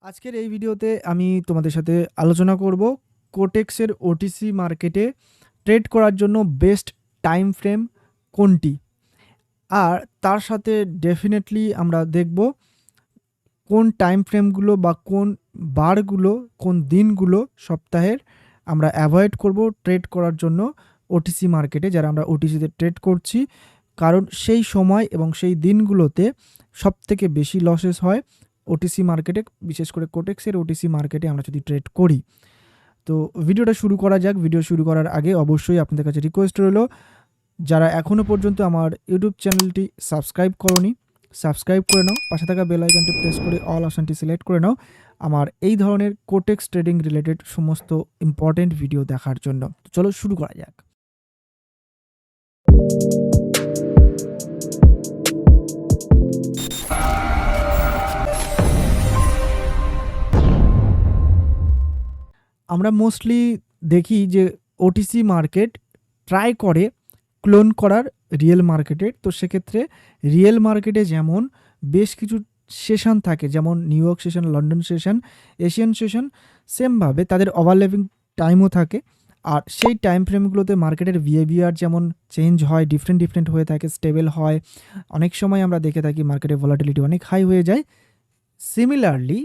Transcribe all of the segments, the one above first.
আজকের এই ভিডিওতে আমি তোমাদের সাথে আলোচনা করব কোটেক্সের ওটিসি মার্কেটে ট্রেড করার জন্য বেস্ট টাইম ফ্রেম কোনটি, আর তার সাথে ডেফিনেটলি আমরা দেখব কোন টাইম ফ্রেমগুলো বা কোন বারগুলো, কোন দিনগুলো সপ্তাহের আমরা অ্যাভয়েড করব ট্রেড করার জন্য ওটিসি মার্কেটে, যারা আমরা ওটিসিতে ট্রেড করছি। কারণ সেই সময় এবং সেই দিনগুলোতে সবথেকে বেশি লসেস হয় ওটিসি মার্কেটে, বিশেষ করে কোটেক্সের ওটিসি মার্কেটে আমরা যদি ট্রেড করি। তো ভিডিওটা শুরু করা যাক। ভিডিও শুরু করার আগে অবশ্যই আপনাদের কাছে রিকোয়েস্ট রইল, যারা এখনও পর্যন্ত আমার ইউটিউব চ্যানেলটি সাবস্ক্রাইব করোনি, সাবস্ক্রাইব করে নাও, পাশে থাকা বেল আইকনটি প্রেস করে অল অপশনটি সিলেক্ট করে নাও আমার এই ধরনের কোটেক্স ট্রেডিং রিলেটেড সমস্ত ইম্পর্টেন্ট ভিডিও দেখার জন্য। তো চলো শুরু করা যাক। আমরা মোস্টলি দেখি যে ওটিসি মার্কেট ট্রাই করে ক্লোন করার রিয়েল মার্কেটের। তো সেক্ষেত্রে রিয়েল মার্কেটে যেমন বেশ কিছু সেশন থাকে, যেমন new York session, London session, Asian session, সেমভাবে তাদের ওভারল্যাপিং টাইমও থাকে। আর সেই টাইম ফ্রেমগুলোতে মার্কেটের বিহেভিয়ার যেমন চেঞ্জ হয়, ডিফারেন্ট হয়ে থাকে, স্টেবল হয়। অনেক সময় আমরা দেখে থাকি মার্কেটের ভলাটিলিটি অনেক হাই হয়ে যায়। সিমিলারলি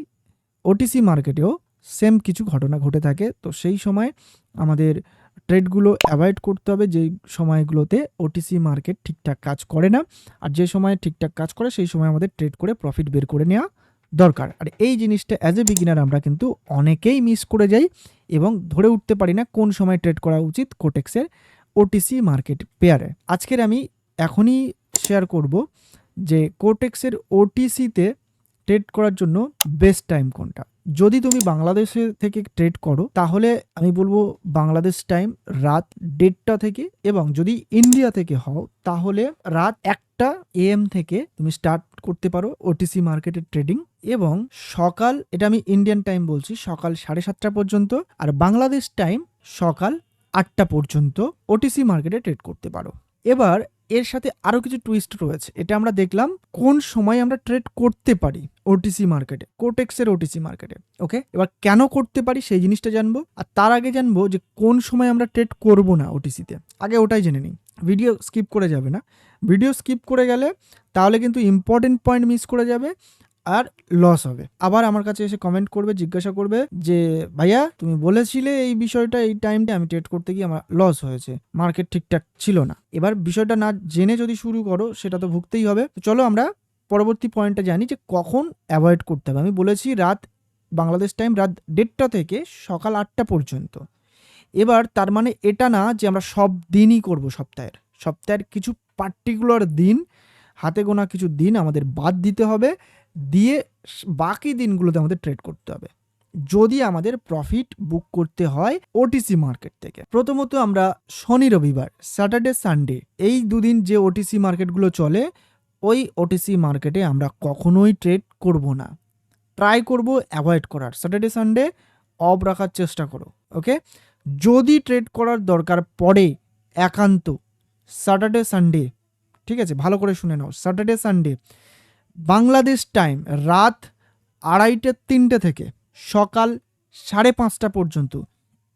ওটিসি মার্কেটেও সেম কিছু ঘটনা ঘটে থাকে। তো সেই সময় আমাদের ট্রেডগুলো অ্যাভয়েড করতে হবে যেই সময়গুলোতে ওটিসি মার্কেট ঠিকঠাক কাজ করে না, আর যে সময় ঠিকঠাক কাজ করে সেই সময় আমাদের ট্রেড করে প্রফিট বের করে নেওয়া দরকার। আর এই জিনিসটা অ্যাজ এ বিগিনার আমরা কিন্তু অনেকেই মিস করে যাই এবং ধরে উঠতে পারি না কোন সময় ট্রেড করা উচিত কোটেক্সের ওটিসি মার্কেট পেয়ারে। আজকের আমি এখনই শেয়ার করব যে কোটেক্সের ওটিসিতে ট্রেড করার জন্য বেস্ট টাইম কোনটা। যদি তুমি বাংলাদেশে থেকে ট্রেড করো তাহলে আমি বলবো বাংলাদেশ টাইম রাত 1:30টা থেকে, এবং যদি ইন্ডিয়া থেকে হও তাহলে রাত 1টা AM থেকে তুমি স্টার্ট করতে পারো ওটিসি মার্কেটের ট্রেডিং, এবং সকাল, এটা আমি ইন্ডিয়ান টাইম বলছি, সকাল 7:30 পর্যন্ত, আর বাংলাদেশ টাইম সকাল 8টা পর্যন্ত ওটিসি মার্কেটে ট্রেড করতে পারো। এবার এর সাথে আরও কিছু টুইস্ট রয়েছে। এটা আমরা দেখলাম কোন সময় আমরা ট্রেড করতে পারি ওটিসি মার্কেটে, কোটেক্সের ওটিসি মার্কেটে। ওকে, এবার কেন করতে পারি সেই জিনিসটা জানবো, আর তার আগে জানবো যে কোন সময় আমরা ট্রেড করব না ওটিসিতে। আগে ওটাই জেনে নিই, ভিডিও স্কিপ করে যাবে না। ভিডিও স্কিপ করে গেলে তাহলে কিন্তু ইম্পর্টেন্ট পয়েন্ট মিস করে যাবে আর লস হবে। আবার আমার কাছে এসে কমেন্ট করবে, জিজ্ঞাসা করবে যে ভাইয়া তুমি বলেছিলে এই বিষয়টা, এই টাইমটা আমি ট্রেড করতে গিয়ে আমার লস হয়েছে, মার্কেট ঠিকঠাক ছিল না। এবার বিষয়টা না জেনে যদি শুরু করো সেটা তো ভুগতেই হবে। তো চলো আমরা পরবর্তী পয়েন্টটা জানি যে কখন অ্যাভয়েড করতে হবে। আমি বলেছি রাত বাংলাদেশ টাইম রাত 1:30টা থেকে সকাল 8টা পর্যন্ত। এবার তার মানে এটা না যে আমরা সব দিনই করব, সপ্তাহের কিছু পার্টিকুলার দিন, হাতে গোনা কিছু দিন আমাদের বাদ দিতে হবে, দিয়ে বাকি দিনগুলোতে আমাদের ট্রেড করতে হবে যদি আমাদের প্রফিট বুক করতে হয় ওটিসি মার্কেট থেকে। প্রথমত আমরা শনি রবিবার, স্যাটারডে সানডে, এই দুদিন যে ওটিসি মার্কেটগুলো চলে, ওই ওটিসি মার্কেটে আমরা কখনোই ট্রেড করব না, ট্রাই করব অ্যাভয়েড করার। স্যাটারডে সানডে অফ রাখার চেষ্টা করো। ওকে, যদি ট্রেড করার দরকার পড়ে একান্ত স্যাটারডে সানডে, ঠিক আছে, ভালো করে শুনে নাও, স্যাটারডে সানডে বাংলাদেশ টাইম রাত 2:30-3টে থেকে সকাল 5:30 পর্যন্ত,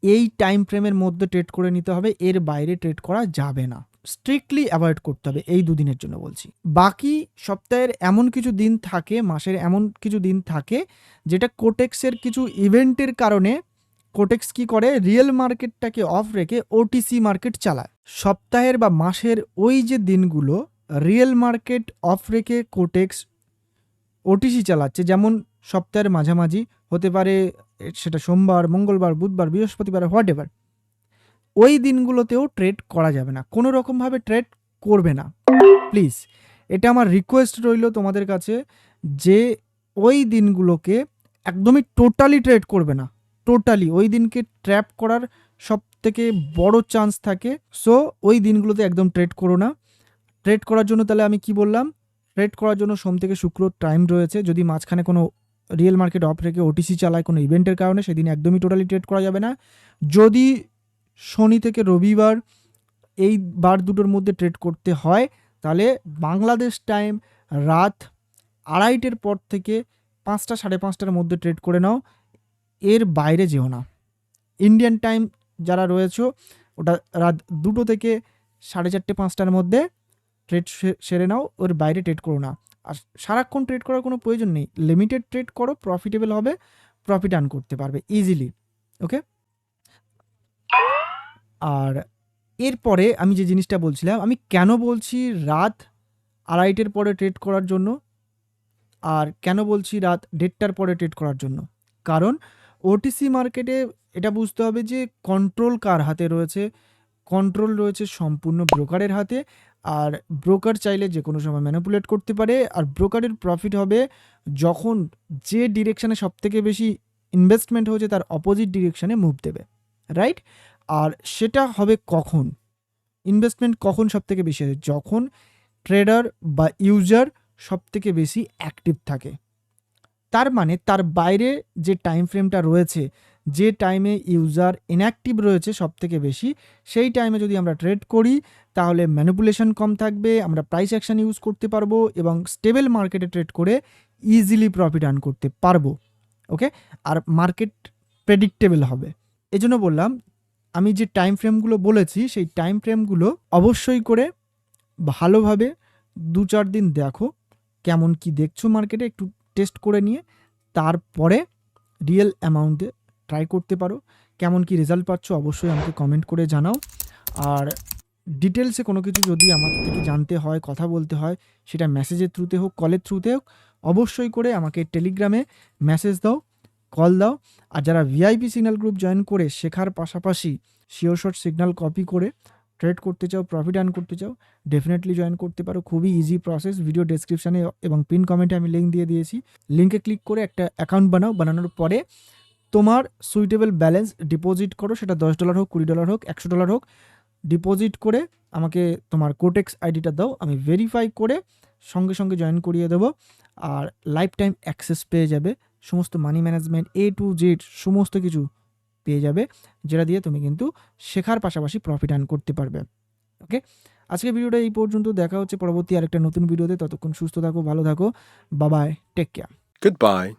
এই টাইম ফ্রেমের মধ্যে ট্রেড করে নিতে হবে। এর বাইরে ট্রেড করা যাবে না, স্ট্রিক্টলি অ্যাভয়েড করতে হবে এই দুদিনের জন্য বলছি। বাকি সপ্তাহের এমন কিছু দিন থাকে, মাসের এমন কিছু দিন থাকে যেটা কোটেক্সের কিছু ইভেন্টের কারণে কোটেক্স কি করে, রিয়েল মার্কেটটাকে অফ রেখে ওটিসি মার্কেট চালায়। সপ্তাহের বা মাসের ওই যে দিনগুলো রিয়েল মার্কেট অফ রেখে কোটেক্স ওটিসি চালাচ্ছে, যেমন সপ্তাহের মাঝামাঝি হতে পারে, সেটা সোমবার, মঙ্গলবার, বুধবার, বৃহস্পতিবার, হোয়াট এভার, ওই দিনগুলোতেও ট্রেড করা যাবে না, কোনো রকমভাবে ট্রেড করবে না প্লিজ। এটা আমার রিকোয়েস্ট রইল তোমাদের কাছে যে ওই দিনগুলোকে একদমই টোটালি ট্রেড করবে না। টোটালি ওই দিনকে ট্র্যাপ করার সব থেকে বড় চান্স থাকে। সো ওই দিনগুলোতে একদম ট্রেড করো না। ট্রেড করার জন্য তাহলে আমি কি বললাম, ট্রেড করার জন্য সোম থেকে শুক্র টাইম রয়েছে। যদি মাঝখানে কোনো রিয়েল মার্কেট অফ রেখে ওটিসি চালায় কোনো ইভেন্টের কারণে, সেদিন একদমই টোটালি ট্রেড করা যাবে না। যদি শনি থেকে রবিবার এই বার দুটোর মধ্যে ট্রেড করতে হয় তাহলে বাংলাদেশ টাইম রাত 2:30টার পর থেকে 5টা 5:30টার মধ্যে ট্রেড করে নাও, এর বাইরে যেও না। ইন্ডিয়ান টাইম যারা রয়েছে ওটা রাত 2টো থেকে 4:30 5টার মধ্যে ট্রেড সেরে নাও, ওর বাইরে ট্রেড করো না। আর সারাক্ষণ ট্রেড করার কোনো প্রয়োজন নেই, লিমিটেড ট্রেড করো, প্রফিটেবল হবে, প্রফিট আর্ন করতে পারবে ইজিলি। ওকে, আর এরপরে আমি যে জিনিসটা বলছিলাম, আমি কেন বলছি রাত 2:30টার পরে ট্রেড করার জন্য, আর কেন বলছি রাত 1:30টার পরে ট্রেড করার জন্য, কারণ ওটিসি মার্কেটে এটা বুঝতে হবে যে কন্ট্রোল কার হাতে রয়েছে, কন্ট্রোল রয়েছে সম্পূর্ণ ব্রোকারের হাতে। আর ব্রোকার চাইলে যে কোনো সময় ম্যানিপুলেট করতে পারে, আর ব্রোকারের প্রফিট হবে যখন যে ডিরেকশানে সবথেকে বেশি ইনভেস্টমেন্ট হয়েছে তার অপোজিট ডিরেকশানে মুভ দেবে, রাইট? আর সেটা হবে কখন, ইনভেস্টমেন্ট কখন সবথেকে বেশি হয়, যখন ট্রেডার বা ইউজার সবথেকে বেশি অ্যাক্টিভ থাকে। তার মানে তার বাইরে যে টাইম ফ্রেমটা রয়েছে, যে টাইমে ইউজার ইনঅ্যাক্টিভ রয়েছে সবথেকে বেশি, সেই টাইমে যদি আমরা ট্রেড করি তাহলে ম্যানিপুলেশন কম থাকবে, আমরা প্রাইস অ্যাকশন ইউজ করতে পারবো এবং স্টেবল মার্কেটে ট্রেড করে ইজিলি প্রফিট আর্ন করতে পারবো। ওকে, আর মার্কেট প্রেডিক্টেবল হবে। এজন্য বললাম আমি যে টাইম ফ্রেমগুলো বলেছি সেই টাইম ফ্রেমগুলো অবশ্যই করে ভালোভাবে 2-4 দিন দেখো, কেমন কি দেখছো মার্কেটে একটু টেস্ট করে নিয়ে তারপরে রিয়েল অ্যামাউন্টে ট্রাই করতে পারো। কেমন কি রেজাল্ট পাচ্ছ অবশ্যই আমাকে কমেন্ট করে জানাও। আর ডিটেলসে কোনো কিছু যদি আমার থেকে জানতে হয়, কথা বলতে হয়, সেটা মেসেজের থ্রুতে হোক, কলের থ্রুতে হোক, অবশ্যই করে আমাকে টেলিগ্রামে মেসেজ দাও, কল দাও। আর যারা ভিআইপি সিগন্যাল গ্রুপ জয়েন করে শেখার পাশাপাশি শিওর শর্ট সিগন্যাল কপি করে ট্রেড করতে চাও, প্রফিট আর্ন করতে চাও, ডেফিনেটলি জয়েন করতে পারো। খুবই ইজি প্রসেস, ভিডিও ডেসক্রিপশানে এবং পিন কমেন্টে আমি লিঙ্ক দিয়ে দিয়েছি। লিঙ্কে ক্লিক করে একটা অ্যাকাউন্ট বানাও, বানানোর পরে তোমার সুইটেবল ব্যালেন্স ডিপোজিট করো, সেটা $10 হোক, $20 হোক, $100 হোক, ডিপোজিট করে আমাকে তোমার কোটেক্স আইডিটা দাও, আমি ভেরিফাই করে সঙ্গে সঙ্গে জয়েন করিয়ে দেবো। আর লাইফ টাইম অ্যাক্সেস পেয়ে যাবে, সমস্ত money management A to Z সমস্ত কিছু পেয়ে যাবে, যেটা দিয়ে তুমি কিন্তু শেখার পাশাপাশি প্রফিট আর্ন করতে পারবে। ওকে, আজকে ভিডিওটা এই পর্যন্ত, দেখা হচ্ছে পরবর্তী আরেকটা নতুন ভিডিওতে। ততক্ষণ সুস্থ থাকো, ভালো থাকো, bye bye, take care. Goodbye.